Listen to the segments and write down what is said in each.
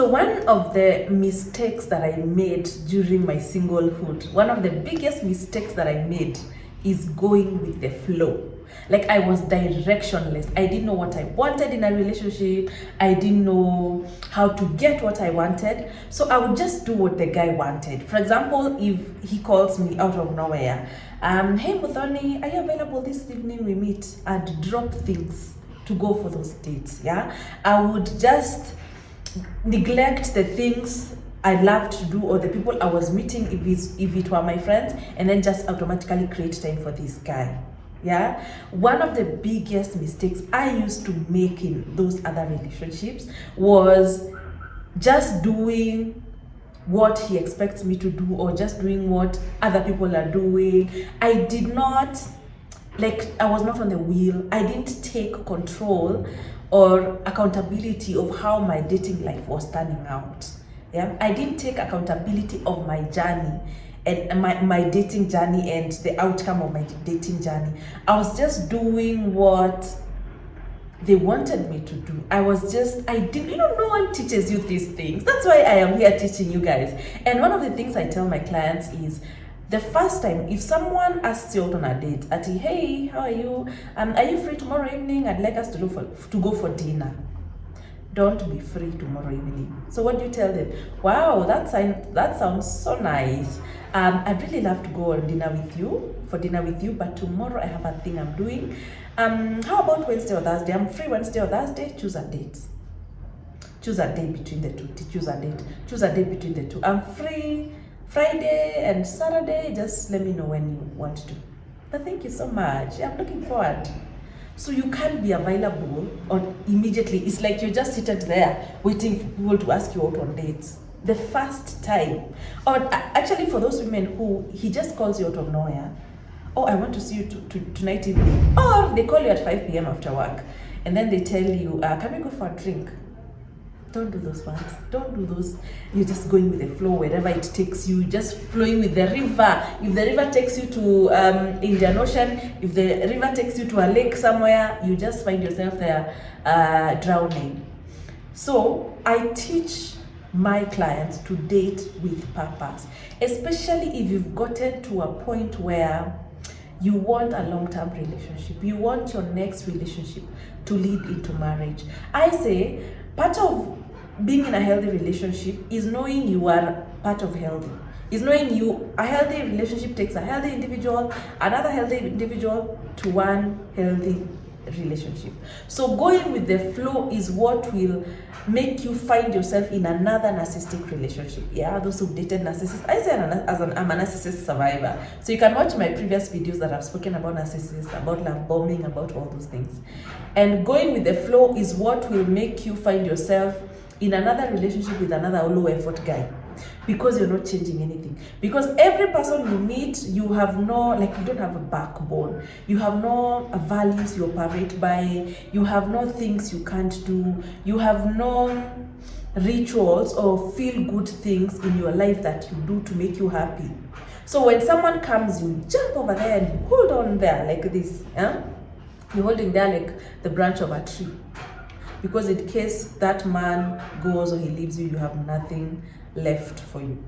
one of the mistakes that I made during my singlehood, one of the biggest mistakes that I made is going with the flow. Like, I was directionless. I didn't know what I wanted in a relationship. I didn't know how to get what I wanted. So I would just do what the guy wanted. For example, if he calls me out of nowhere, hey Muthoni, are you available this evening? We meet. I'd drop things to go for those dates. Yeah, I would just neglect the things I loved to do or the people I was meeting if it were my friends, and then just automatically create time for this guy. Yeah, one of the biggest mistakes I used to make in those other relationships was just doing what he expects me to do, or just doing what other people are doing. I did not, like, I was not on the wheel. I didn't take control or accountability of how my dating life was turning out. Yeah, I didn't take accountability of my journey and my dating journey and the outcome of my dating journey. I was just doing what they wanted me to do. I didn't, no one teaches you these things. That's why I am here teaching you guys. And one of the things I tell my clients is, the first time, if someone asks you out on a date, hey, how are you? Are you free tomorrow evening? I'd like us to go for dinner. Don't be free tomorrow evening. So what do you tell them? Wow, that sounds so nice. I'd really love to go for dinner with you, but tomorrow I have a thing I'm doing. How about Wednesday or Thursday? I'm free Wednesday or Thursday. Choose a date. Choose a day between the two. Choose a date between the two. I'm free Friday and Saturday. Just let me know when you want to. But thank you so much. I'm looking forward. So you can't be available or immediately. It's like you're just seated there waiting for people to ask you out on dates the first time. Or actually, for those women who he just calls you out of nowhere, oh, I want to see you tonight evening. Or they call you at 5 p.m. after work, and then they tell you, can we go for a drink? Don't do those ones. Don't do those. You're just going with the flow wherever it takes you, just flowing with the river. If the river takes you to Indian Ocean, if the river takes you to a lake somewhere, you just find yourself there drowning. So I teach my clients to date with purpose, especially if you've gotten to a point where you want a long-term relationship. You want your next relationship to lead into marriage. I say, part of being in a healthy relationship is knowing you are part of healthy. Is knowing a healthy relationship takes a healthy individual, another healthy individual to one healthy relationship. So going with the flow is what will make you find yourself in another narcissistic relationship. Yeah, those who've dated narcissists. I say I'm a narcissist survivor. So you can watch my previous videos that I've spoken about narcissists, about love bombing, about all those things. And going with the flow is what will make you find yourself in another relationship with another low effort guy, because you're not changing anything. Because every person you meet, you have you don't have a backbone. You have no values you operate by. You have no things you can't do. You have no rituals or feel good things in your life that you do to make you happy. So when someone comes, you jump over there and you hold on there like this. You're holding there like the branch of a tree. Because in case that man goes or he leaves you, you have nothing left for you.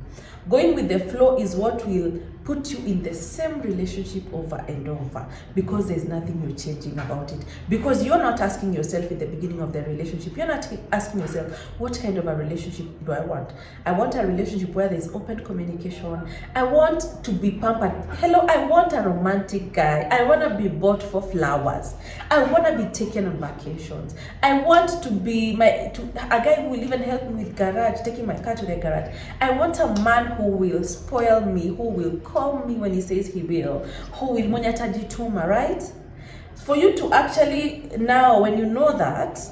Going with the flow is what will put you in the same relationship over and over, because there's nothing you're changing about it. Because you're not asking yourself in the beginning of the relationship, you're not asking yourself, what kind of a relationship do I want? I want a relationship where there's open communication. I want to be pampered. Hello, I want a romantic guy. I want to be bought for flowers. I want to be taken on vacations. I want to be a guy who will even help me with garage, taking my car to the garage. I want a man who will spoil me, who will call me when he says he will, who will monyata right? For you to actually now, when you know that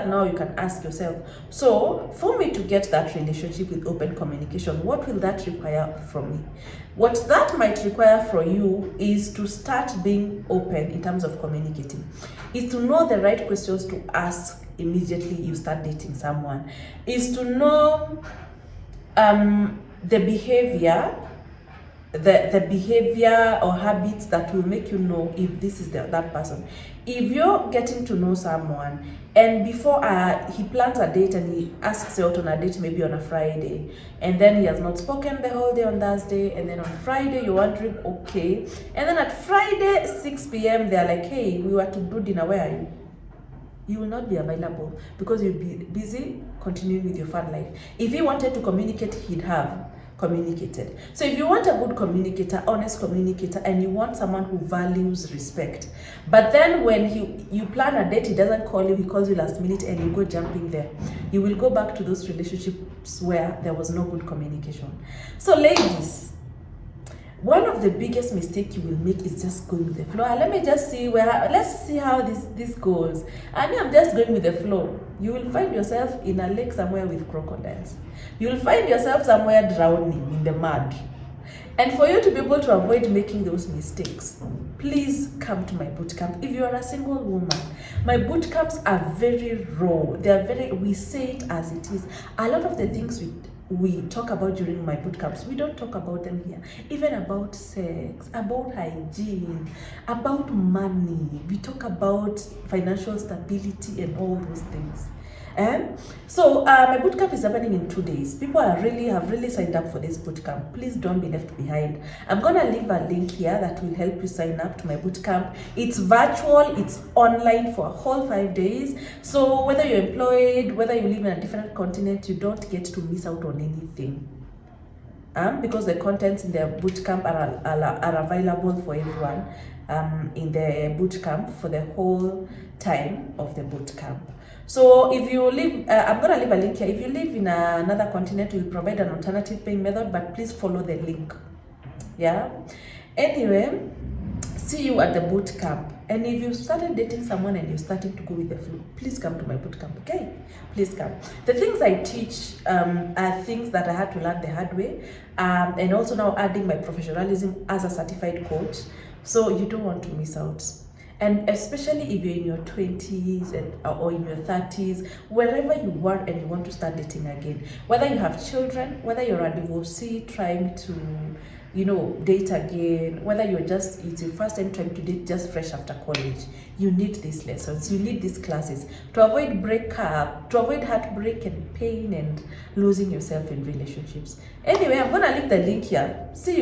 now, you can ask yourself, so for me to get that relationship with open communication, what will that require from me? What that might require from you is to start being open in terms of communicating, is to know the right questions to ask immediately you start dating someone, is to know the behavior the behavior or habits that will make you know if this is that person. If you're getting to know someone and before he plans a date and he asks you out on a date maybe on a Friday, and then he has not spoken the whole day on Thursday, and then on Friday you're wondering, okay, and then at Friday 6 p.m. they're like, hey, we were to do dinner, where are you? You will not be available because you'll be busy continuing with your fun life. If he wanted to communicate, he'd have communicated. So if you want a good communicator, honest communicator, and you want someone who values respect, but then when you plan a date, he doesn't call you, he calls you last minute and you go jumping there, you will go back to those relationships where there was no good communication. So ladies, one of the biggest mistakes you will make is just going with the flow. Let me just see let's see how this goes. I'm just going with the flow. You will find yourself in a lake somewhere with crocodiles. You will find yourself somewhere drowning in the mud. And for you to be able to avoid making those mistakes, please come to my bootcamp. If you are a single woman, my bootcamps are very raw. We say it as it is. A lot of the things we talk about during my bootcamps, we don't talk about them here. Even about sex, about hygiene, about money. We talk about financial stability and all those things. So my bootcamp is happening in 2 days. People have really signed up for this bootcamp. Please don't be left behind. I'm gonna leave a link here that will help you sign up to my bootcamp. It's virtual, it's online for a whole 5 days. So whether you're employed, whether you live in a different continent, you don't get to miss out on anything. Because the contents in the bootcamp are available for everyone in the bootcamp for the whole time of the bootcamp. So if you live, I'm going to leave a link here. If you live in another continent, we'll provide an alternative paying method, but please follow the link. Yeah. Anyway, see you at the bootcamp. And if you started dating someone and you're starting to go with the flow, please come to my bootcamp, okay? Please come. The things I teach are things that I had to learn the hard way, and also now adding my professionalism as a certified coach. So you don't want to miss out. And especially if you're in your 20s or in your 30s, wherever you are and you want to start dating again, whether you have children, whether you're a divorcee trying to, date again, whether it's your first time trying to date just fresh after college, you need these lessons, you need these classes to avoid breakup, to avoid heartbreak and pain and losing yourself in relationships. Anyway, I'm gonna leave the link here. See you.